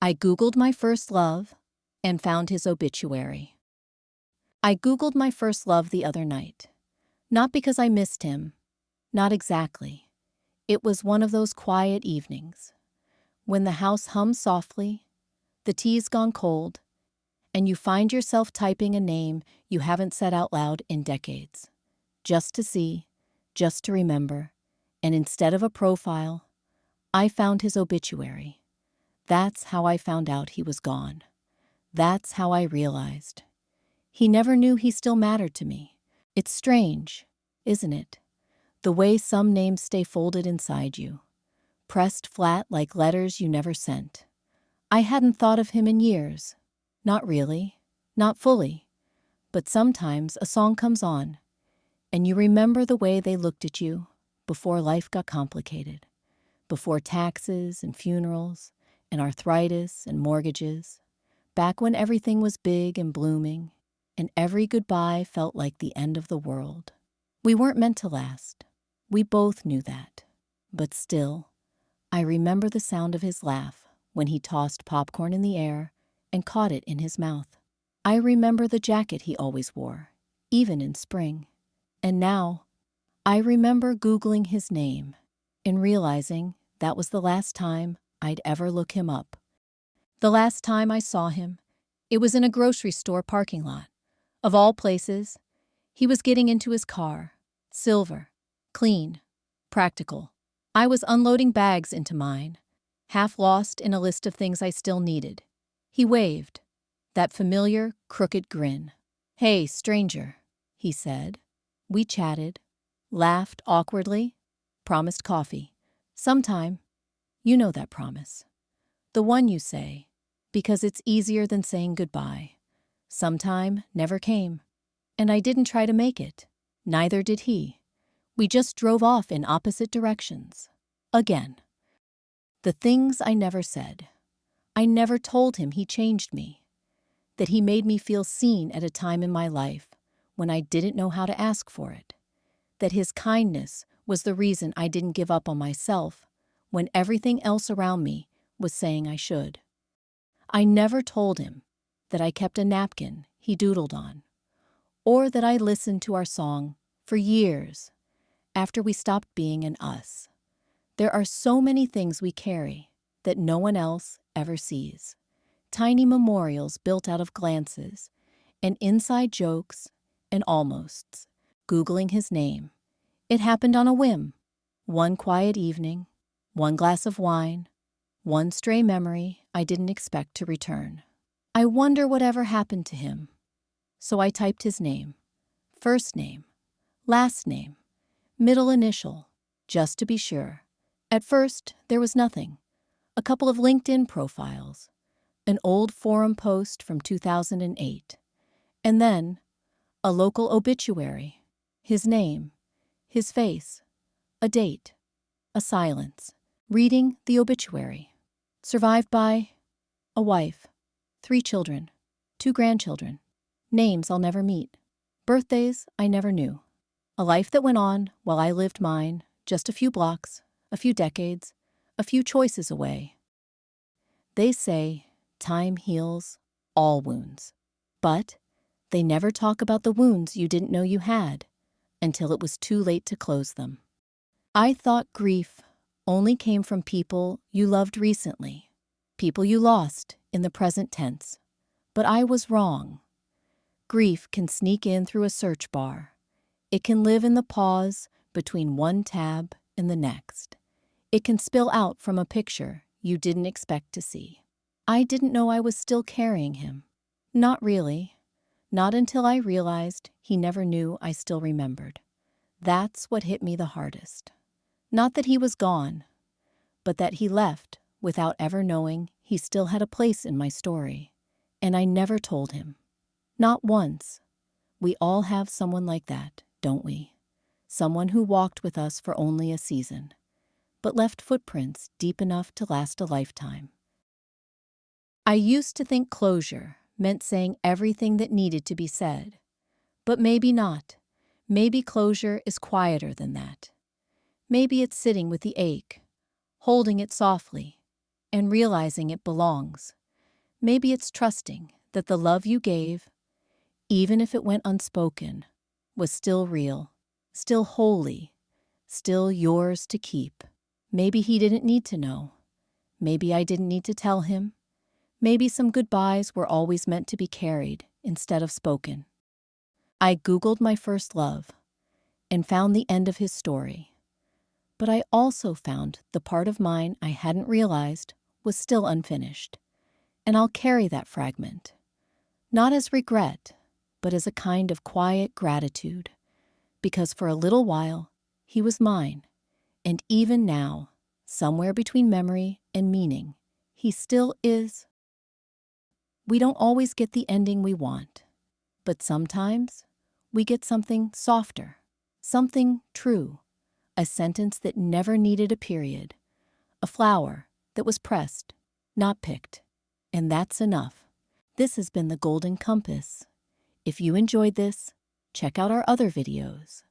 I Googled my first love and found his obituary. I Googled my first love the other night. Not because I missed him. Not exactly. It was one of those quiet evenings when the house hums softly, the tea's gone cold, and you find yourself typing a name you haven't said out loud in decades. Just to see, just to remember, and instead of a profile, I found his obituary. That's how I found out he was gone. That's how I realized. He never knew he still mattered to me. It's strange, isn't it? The way some names stay folded inside you, pressed flat like letters you never sent. I hadn't thought of him in years. Not really, not fully. But sometimes a song comes on, and you remember the way they looked at you before life got complicated, before taxes and funerals and arthritis and mortgages, back when everything was big and blooming, and every goodbye felt like the end of the world. We weren't meant to last. We both knew that. But still, I remember the sound of his laugh when he tossed popcorn in the air and caught it in his mouth. I remember the jacket he always wore, even in spring. And now, I remember Googling his name and realizing that was the last time I'd ever look him up. The last time I saw him, it was in a grocery store parking lot. Of all places, he was getting into his car, silver, clean, practical. I was unloading bags into mine, half lost in a list of things I still needed. He waved, that familiar, crooked grin. "Hey, stranger," he said. We chatted, laughed awkwardly, promised coffee. Sometime, you know that promise. The one you say, because it's easier than saying goodbye. Sometime never came, and I didn't try to make it. Neither did he. We just drove off in opposite directions. Again. The things I never said. I never told him he changed me. That he made me feel seen at a time in my life when I didn't know how to ask for it. That his kindness was the reason I didn't give up on myself when everything else around me was saying I should. I never told him that I kept a napkin he doodled on, or that I listened to our song for years after we stopped being an us. There are so many things we carry that no one else ever sees. Tiny memorials built out of glances and inside jokes and almosts. Googling his name. It happened on a whim. One quiet evening, one glass of wine, one stray memory I didn't expect to return. I wonder whatever happened to him. So I typed his name, first name, last name, middle initial, just to be sure. At first, there was nothing. A couple of LinkedIn profiles, an old forum post from 2008, and then a local obituary, his name, his face, a date, a silence. Reading the obituary. Survived by a wife, 3 children, 2 grandchildren, names I'll never meet, birthdays I never knew. A life that went on while I lived mine, just a few blocks, a few decades, a few choices away. They say time heals all wounds, but they never talk about the wounds you didn't know you had until it was too late to close them. I thought grief only came from people you loved recently, people you lost in the present tense, but I was wrong. Grief can sneak in through a search bar. It can live in the pause between one tab and the next. It can spill out from a picture you didn't expect to see. I didn't know I was still carrying him. Not really. Not until I realized he never knew I still remembered. That's what hit me the hardest. Not that he was gone, but that he left without ever knowing he still had a place in my story. And I never told him. Not once. We all have someone like that, don't we? Someone who walked with us for only a season, but left footprints deep enough to last a lifetime. I used to think closure meant saying everything that needed to be said, but maybe not. Maybe closure is quieter than that. Maybe it's sitting with the ache, holding it softly, and realizing it belongs. Maybe it's trusting that the love you gave, even if it went unspoken, was still real, still holy, still yours to keep. Maybe he didn't need to know. Maybe I didn't need to tell him. Maybe some goodbyes were always meant to be carried instead of spoken. I Googled my first love and found the end of his story. But I also found the part of mine I hadn't realized was still unfinished. And I'll carry that fragment, not as regret, but as a kind of quiet gratitude, because for a little while, he was mine, and even now, somewhere between memory and meaning, he still is. We don't always get the ending we want, but sometimes we get something softer, something true, a sentence that never needed a period, a flower that was pressed, not picked, and that's enough. This has been the Golden Compass. If you enjoyed this, check out our other videos.